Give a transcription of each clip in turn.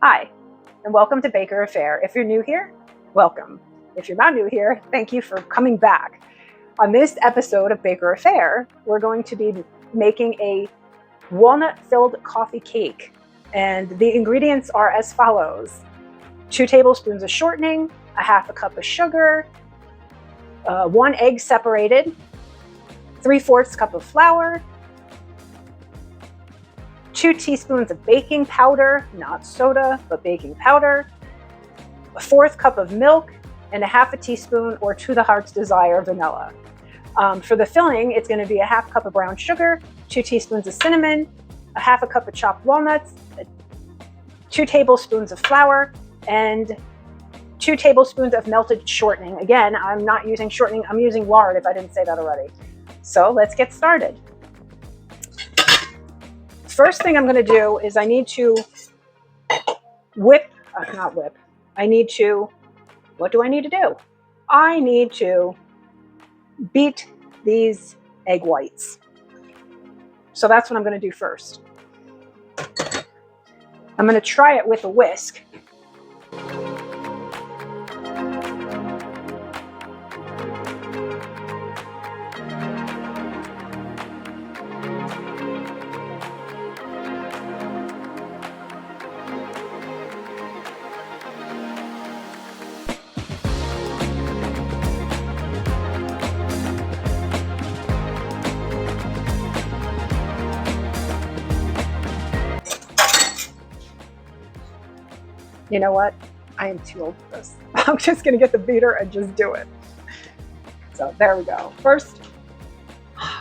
Hi, and welcome to Baker Affair. If you're new here, welcome. If you're not new here, thank you for coming back. On this episode of Baker Affair, we're going to be making a walnut-filled coffee cake. And the ingredients are as follows: 2 tablespoons of shortening, a half a cup of sugar, 1 egg separated, 3/4 cup of flour, 2 teaspoons of baking powder, not soda, but baking powder, 1/4 cup of milk, and a half a teaspoon or to the heart's desire vanilla. For the filling, it's going to be a half cup of brown sugar, 2 teaspoons of cinnamon, a half a cup of chopped walnuts, 2 tablespoons of flour, and 2 tablespoons of melted shortening. Again, I'm not using shortening, I'm using lard if I didn't say that already. So let's get started. First thing I'm going to do is I need to what do I need to do? I need to beat these egg whites. So that's what I'm going to do first. I'm going to try it with a whisk. You know what? I am too old for this. I'm just going to get the beater and just do it. So there we go. First,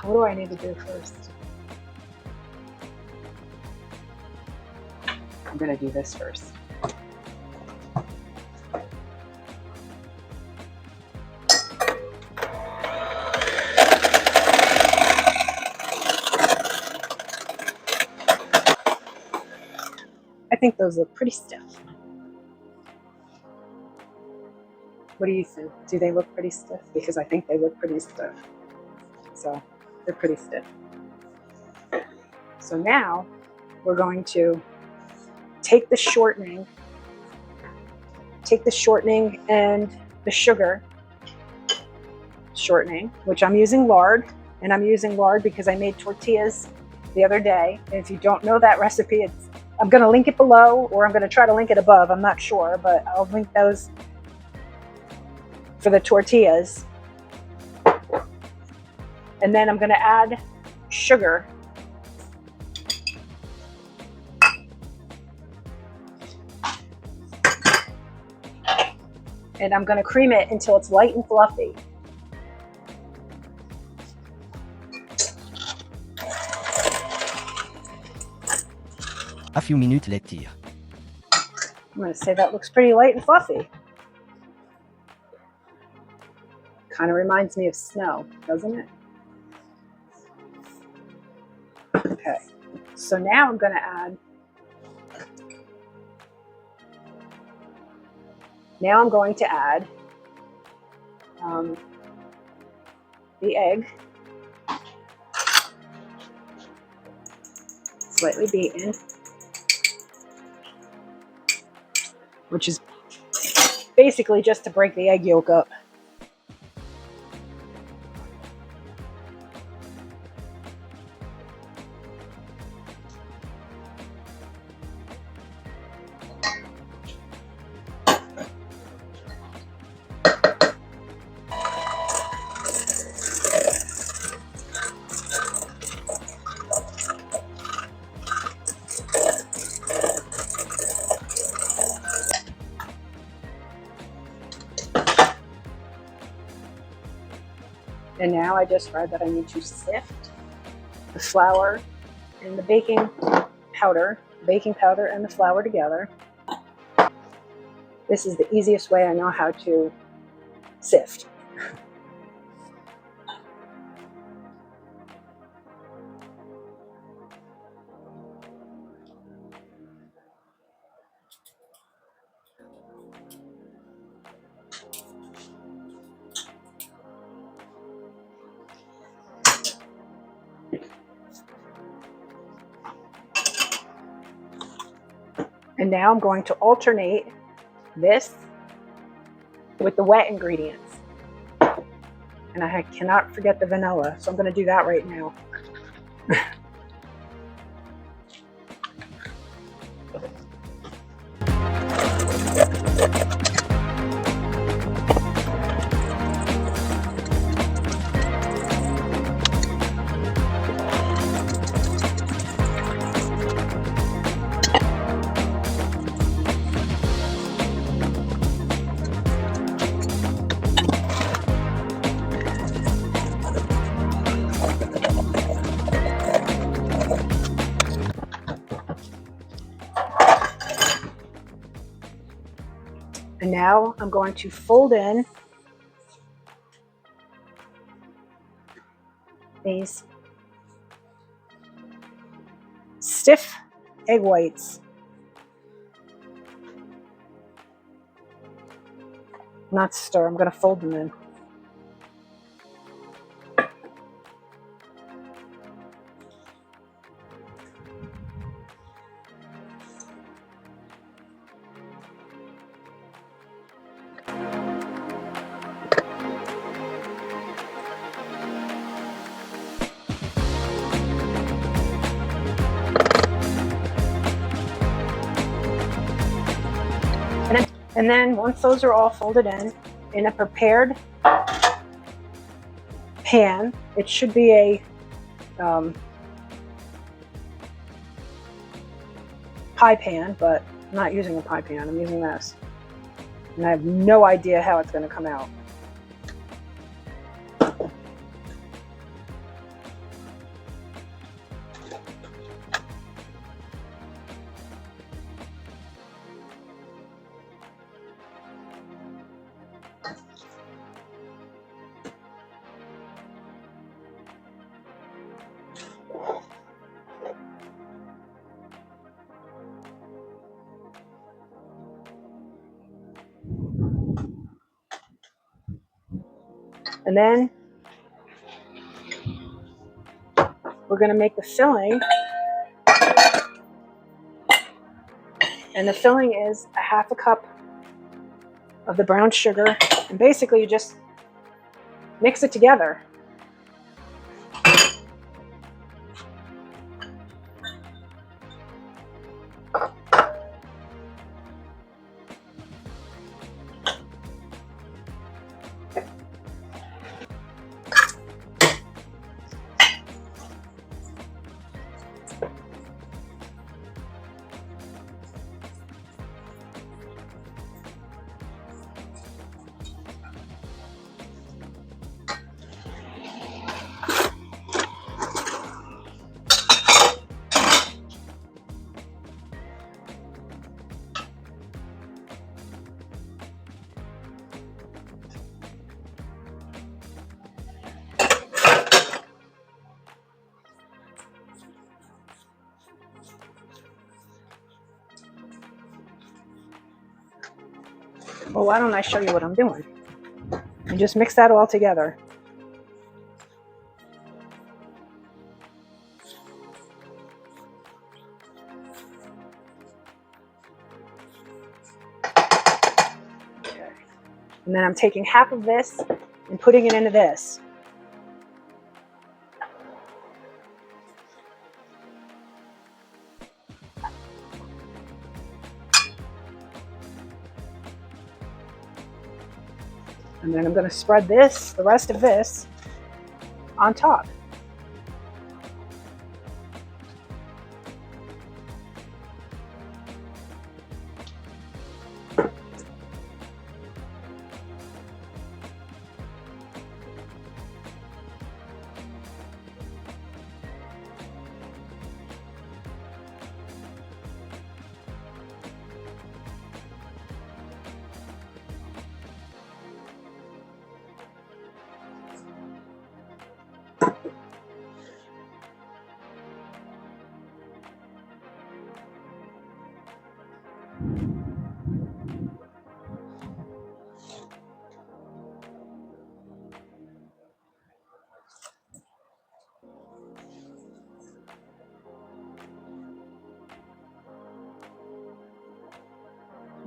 what do I need to do first? I'm going to do this first. I think those look pretty stiff. What do you think? Do they look pretty stiff? Because I think they look pretty stiff. So they're pretty stiff. So now we're going to take the shortening and the sugar shortening, which I'm using lard, and I'm using lard because I made tortillas the other day. And if you don't know that recipe, I'm going to link it below, or I'm going to try to link it above. I'm not sure, but I'll link those for the tortillas. And then I'm going to add sugar. And I'm going to cream it until it's light and fluffy. A few minutes later. I'm going to say that looks pretty light and fluffy. Kind of reminds me of snow, doesn't it? Okay, so now I'm going to add, the egg, slightly beaten, which is basically just to break the egg yolk up. And now I just read that I need to sift the flour and the baking powder and the flour together. This is the easiest way I know how to sift. And now I'm going to alternate this with the wet ingredients. And I cannot forget the vanilla, so I'm going to do that right now. And now I'm going to fold in these stiff egg whites. Not stir, I'm going to fold them in. And then once those are all folded in a prepared pan, it should be a pie pan, but I'm not using a pie pan, I'm using this. And I have no idea how it's going to come out. And then we're going to make the filling. And the filling is a half a cup of the brown sugar. And basically you just mix it together. Well, why don't I show you what I'm doing? And just mix that all together. Okay. And then I'm taking half of this and putting it into this. And then I'm going to spread this, the rest of this, on top.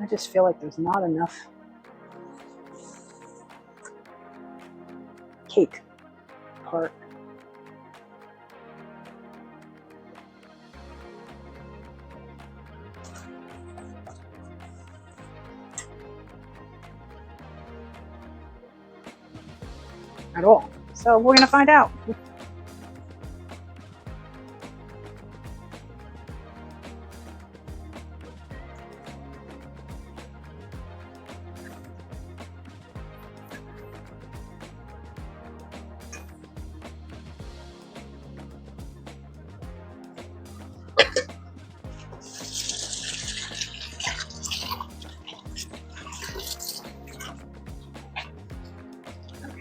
I just feel like there's not enough cake part. At all. So we're going to find out.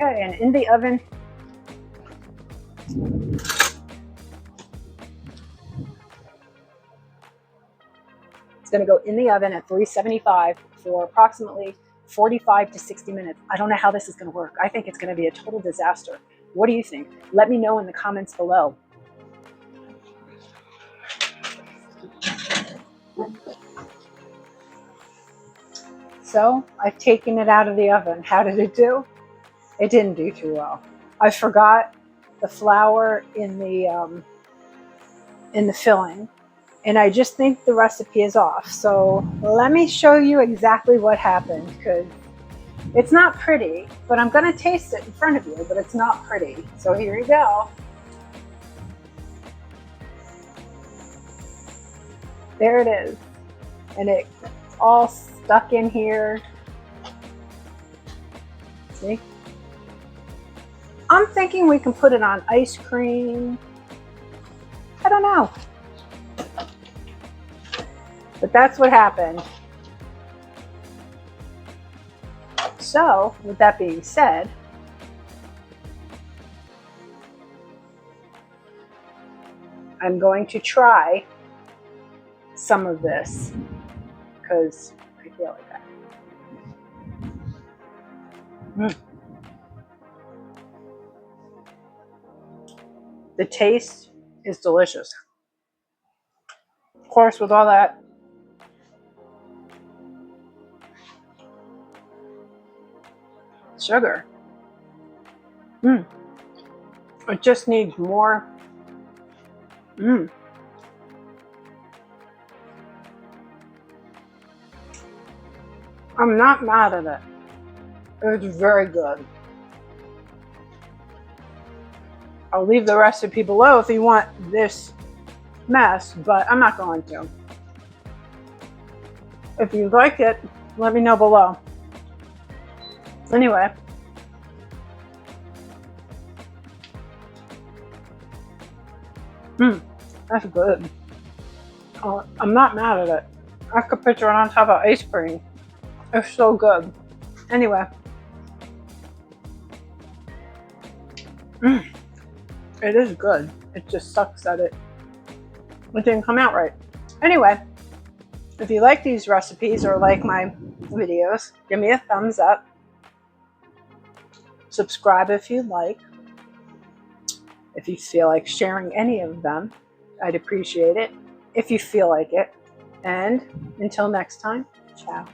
Okay, and in the oven, it's going to go in the oven at 375 for approximately 45 to 60 minutes. I don't know how this is going to work. I think it's going to be a total disaster. What do you think? Let me know in the comments below. So I've taken it out of the oven. How did it do? It didn't do too well. I forgot the flour in the filling, and I just think the recipe is off. So let me show you exactly what happened, because it's not pretty, but I'm going to taste it in front of you, but it's not pretty. So here you go. There it is. And it's all stuck in here. See? I'm thinking we can put it on ice cream. I don't know. But that's what happened. So, with that being said, I'm going to try some of this because I feel like that. The taste is delicious. Of course, with all that sugar, it just needs more. I'm not mad at it. It's very good. I'll leave the recipe below if you want this mess, but I'm not going to. If you like it, let me know below. Anyway, that's good. I'm not mad at it. I could picture it on top of ice cream. It's so good. Anyway, it is good. It just sucks that it didn't come out right. Anyway, if you like these recipes or like my videos, give me a thumbs up. Subscribe if you'd like. If you feel like sharing any of them, I'd appreciate it if you feel like it. And until next time, ciao.